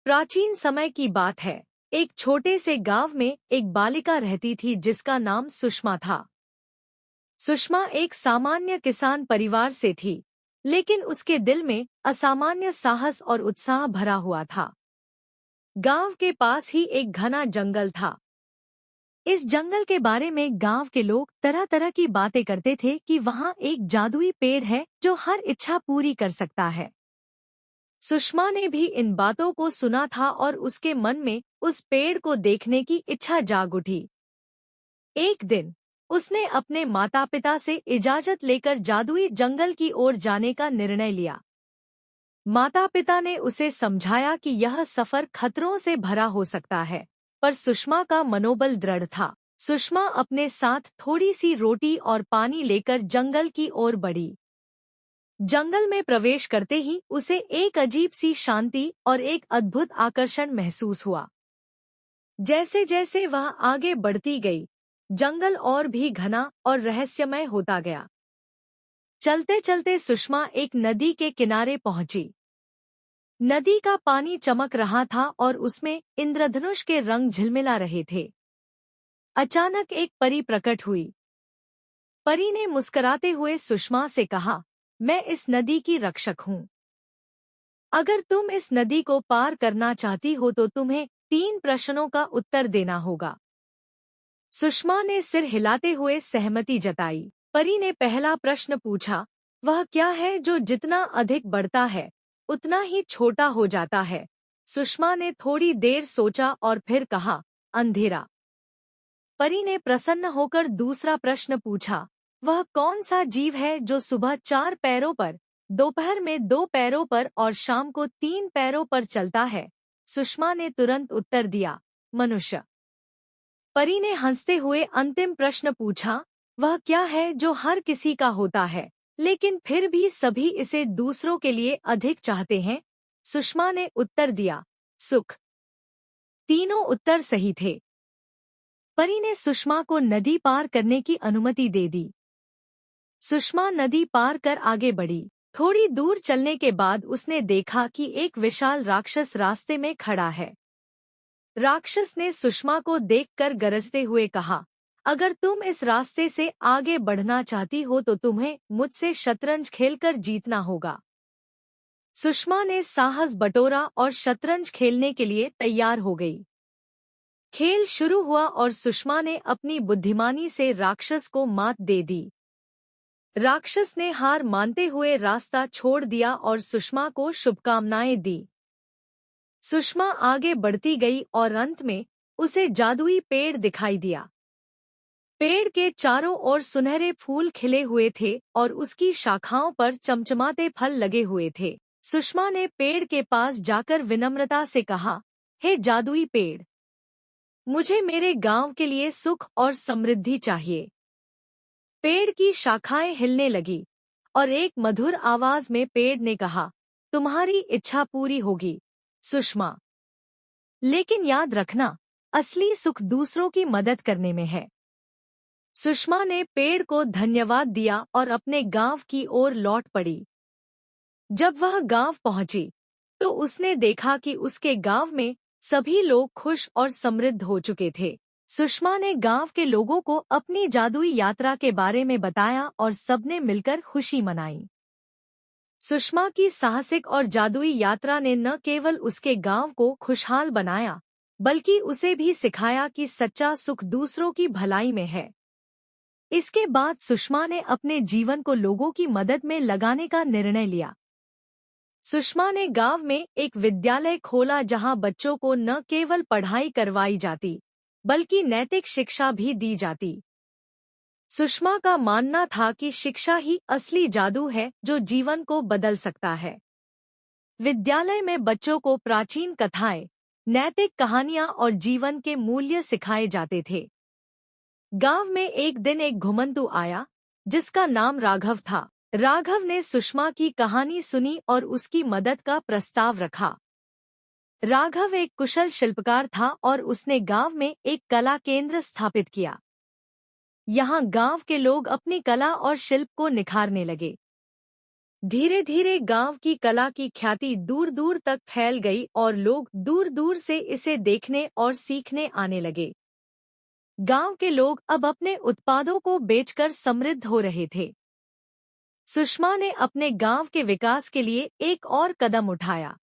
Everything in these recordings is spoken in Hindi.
प्राचीन समय की बात है। एक छोटे से गांव में एक बालिका रहती थी जिसका नाम सुषमा था। सुषमा एक सामान्य किसान परिवार से थी, लेकिन उसके दिल में असामान्य साहस और उत्साह भरा हुआ था। गांव के पास ही एक घना जंगल था। इस जंगल के बारे में गांव के लोग तरह तरह की बातें करते थे कि वहाँ एक जादुई पेड़ है जो हर इच्छा पूरी कर सकता है। सुषमा ने भी इन बातों को सुना था और उसके मन में उस पेड़ को देखने की इच्छा जाग उठी। एक दिन उसने अपने माता पिता से इजाजत लेकर जादुई जंगल की ओर जाने का निर्णय लिया। माता पिता ने उसे समझाया कि यह सफर खतरों से भरा हो सकता है, पर सुषमा का मनोबल दृढ़ था। सुषमा अपने साथ थोड़ी सी रोटी और पानी लेकर जंगल की ओर बढ़ी। जंगल में प्रवेश करते ही उसे एक अजीब सी शांति और एक अद्भुत आकर्षण महसूस हुआ। जैसे जैसे वह आगे बढ़ती गई, जंगल और भी घना और रहस्यमय होता गया। चलते चलते सुषमा एक नदी के किनारे पहुंची। नदी का पानी चमक रहा था और उसमें इंद्रधनुष के रंग झिलमिला रहे थे। अचानक एक परी प्रकट हुई। परी ने मुस्कुराते हुए सुषमा से कहा, मैं इस नदी की रक्षक हूँ। अगर तुम इस नदी को पार करना चाहती हो तो तुम्हें 3 प्रश्नों का उत्तर देना होगा। सुषमा ने सिर हिलाते हुए सहमति जताई। परी ने पहला प्रश्न पूछा, वह क्या है जो जितना अधिक बढ़ता है उतना ही छोटा हो जाता है? सुषमा ने थोड़ी देर सोचा और फिर कहा, अंधेरा। परी ने प्रसन्न होकर दूसरा प्रश्न पूछा, वह कौन सा जीव है जो सुबह 4 पैरों पर, दोपहर में 2 पैरों पर और शाम को 3 पैरों पर चलता है? सुषमा ने तुरंत उत्तर दिया, मनुष्य। परी ने हंसते हुए अंतिम प्रश्न पूछा, वह क्या है जो हर किसी का होता है, लेकिन फिर भी सभी इसे दूसरों के लिए अधिक चाहते हैं? सुषमा ने उत्तर दिया, सुख। तीनों उत्तर सही थे। परी ने सुषमा को नदी पार करने की अनुमति दे दी। सुषमा नदी पार कर आगे बढ़ी। थोड़ी दूर चलने के बाद उसने देखा कि एक विशाल राक्षस रास्ते में खड़ा है। राक्षस ने सुषमा को देखकर गरजते हुए कहा, अगर तुम इस रास्ते से आगे बढ़ना चाहती हो तो तुम्हें मुझसे शतरंज खेलकर जीतना होगा। सुषमा ने साहस बटोरा और शतरंज खेलने के लिए तैयार हो गई। खेल शुरू हुआ और सुषमा ने अपनी बुद्धिमानी से राक्षस को मात दे दी। राक्षस ने हार मानते हुए रास्ता छोड़ दिया और सुषमा को शुभकामनाएं दी। सुषमा आगे बढ़ती गई और अंत में उसे जादुई पेड़ दिखाई दिया। पेड़ के चारों ओर सुनहरे फूल खिले हुए थे और उसकी शाखाओं पर चमचमाते फल लगे हुए थे। सुषमा ने पेड़ के पास जाकर विनम्रता से कहा, हे जादुई पेड़, मुझे मेरे गांव के लिए सुख और समृद्धि चाहिए। पेड़ की शाखाएं हिलने लगी और एक मधुर आवाज में पेड़ ने कहा, तुम्हारी इच्छा पूरी होगी, सुषमा। लेकिन याद रखना, असली सुख दूसरों की मदद करने में है। सुषमा ने पेड़ को धन्यवाद दिया और अपने गांव की ओर लौट पड़ी। जब वह गांव पहुंची, तो उसने देखा कि उसके गांव में सभी लोग खुश और समृद्ध हो चुके थे। सुषमा ने गांव के लोगों को अपनी जादुई यात्रा के बारे में बताया और सबने मिलकर खुशी मनाई। सुषमा की साहसिक और जादुई यात्रा ने न केवल उसके गांव को खुशहाल बनाया, बल्कि उसे भी सिखाया कि सच्चा सुख दूसरों की भलाई में है। इसके बाद सुषमा ने अपने जीवन को लोगों की मदद में लगाने का निर्णय लिया। सुषमा ने गांव में एक विद्यालय खोला जहां बच्चों को न केवल पढ़ाई करवाई जाती, बल्कि नैतिक शिक्षा भी दी जाती। सुषमा का मानना था कि शिक्षा ही असली जादू है जो जीवन को बदल सकता है। विद्यालय में बच्चों को प्राचीन कथाएं, नैतिक कहानियां और जीवन के मूल्य सिखाए जाते थे। गांव में एक दिन एक घुमंतू आया, जिसका नाम राघव था। राघव ने सुषमा की कहानी सुनी और उसकी मदद का प्रस्ताव रखा। राघव एक कुशल शिल्पकार था और उसने गांव में एक कला केंद्र स्थापित किया। यहाँ गांव के लोग अपनी कला और शिल्प को निखारने लगे। धीरे धीरे गांव की कला की ख्याति दूर दूर तक फैल गई और लोग दूर दूर से इसे देखने और सीखने आने लगे। गांव के लोग अब अपने उत्पादों को बेचकर समृद्ध हो रहे थे। सुषमा ने अपने गांव के विकास के लिए एक और कदम उठाया।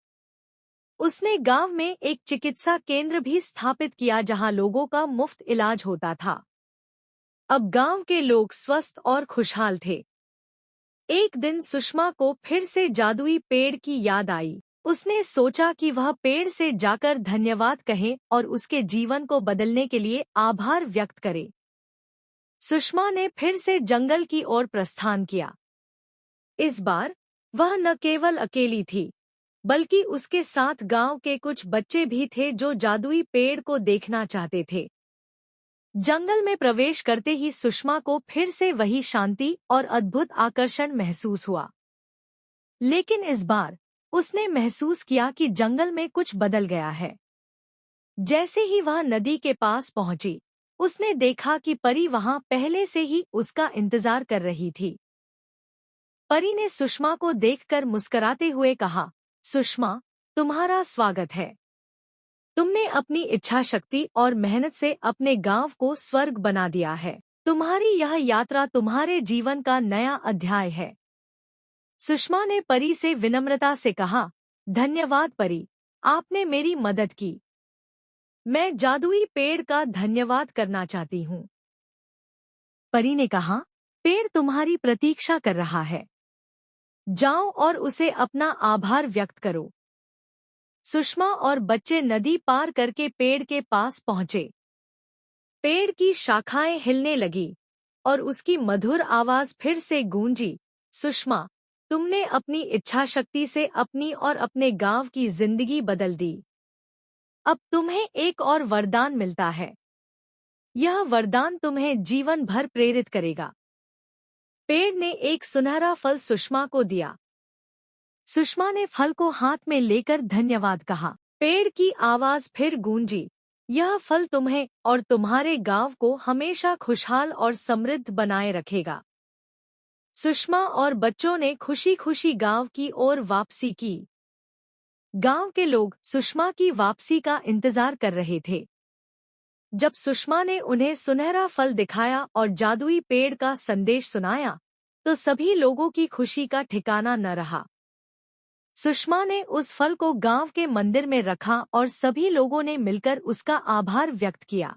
उसने गांव में एक चिकित्सा केंद्र भी स्थापित किया जहां लोगों का मुफ्त इलाज होता था। अब गांव के लोग स्वस्थ और खुशहाल थे। एक दिन सुषमा को फिर से जादुई पेड़ की याद आई। उसने सोचा कि वह पेड़ से जाकर धन्यवाद कहे और उसके जीवन को बदलने के लिए आभार व्यक्त करे। सुषमा ने फिर से जंगल की ओर प्रस्थान किया। इस बार वह न केवल अकेली थी, बल्कि उसके साथ गांव के कुछ बच्चे भी थे जो जादुई पेड़ को देखना चाहते थे। जंगल में प्रवेश करते ही सुषमा को फिर से वही शांति और अद्भुत आकर्षण महसूस हुआ। लेकिन इस बार उसने महसूस किया कि जंगल में कुछ बदल गया है। जैसे ही वह नदी के पास पहुंची, उसने देखा कि परी वहां पहले से ही उसका इंतजार कर रही थी। परी ने सुषमा को देखकर मुस्कुराते हुए कहा, सुषमा, तुम्हारा स्वागत है। तुमने अपनी इच्छा शक्ति और मेहनत से अपने गांव को स्वर्ग बना दिया है। तुम्हारी यह यात्रा तुम्हारे जीवन का नया अध्याय है। सुषमा ने परी से विनम्रता से कहा, धन्यवाद परी, आपने मेरी मदद की। मैं जादुई पेड़ का धन्यवाद करना चाहती हूँ। परी ने कहा, पेड़ तुम्हारी प्रतीक्षा कर रहा है। जाओ और उसे अपना आभार व्यक्त करो। सुषमा और बच्चे नदी पार करके पेड़ के पास पहुंचे। पेड़ की शाखाएं हिलने लगी और उसकी मधुर आवाज फिर से गूंजी, सुषमा, तुमने अपनी इच्छा शक्ति से अपनी और अपने गांव की जिंदगी बदल दी। अब तुम्हें एक और वरदान मिलता है। यह वरदान तुम्हें जीवन भर प्रेरित करेगा। पेड़ ने एक सुनहरा फल सुषमा को दिया। सुषमा ने फल को हाथ में लेकर धन्यवाद कहा। पेड़ की आवाज फिर गूंजी, यह फल तुम्हें और तुम्हारे गांव को हमेशा खुशहाल और समृद्ध बनाए रखेगा। सुषमा और बच्चों ने खुशी खुशी गांव की ओर वापसी की। गांव के लोग सुषमा की वापसी का इंतजार कर रहे थे। जब सुषमा ने उन्हें सुनहरा फल दिखाया और जादुई पेड़ का संदेश सुनाया, तो सभी लोगों की खुशी का ठिकाना न रहा। सुषमा ने उस फल को गांव के मंदिर में रखा और सभी लोगों ने मिलकर उसका आभार व्यक्त किया।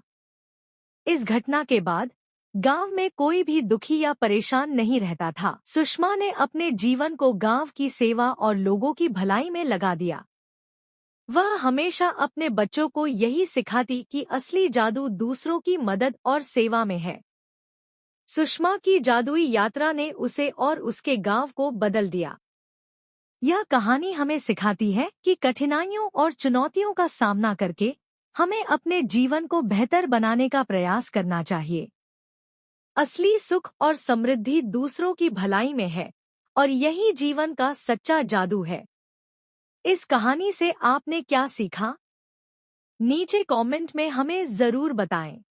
इस घटना के बाद गांव में कोई भी दुखी या परेशान नहीं रहता था। सुषमा ने अपने जीवन को गांव की सेवा और लोगों की भलाई में लगा दिया। वह हमेशा अपने बच्चों को यही सिखाती कि असली जादू दूसरों की मदद और सेवा में है। सुषमा की जादुई यात्रा ने उसे और उसके गांव को बदल दिया। यह कहानी हमें सिखाती है कि कठिनाइयों और चुनौतियों का सामना करके हमें अपने जीवन को बेहतर बनाने का प्रयास करना चाहिए। असली सुख और समृद्धि दूसरों की भलाई में है और यही जीवन का सच्चा जादू है। इस कहानी से आपने क्या सीखा? नीचे कमेंट में हमें जरूर बताएं।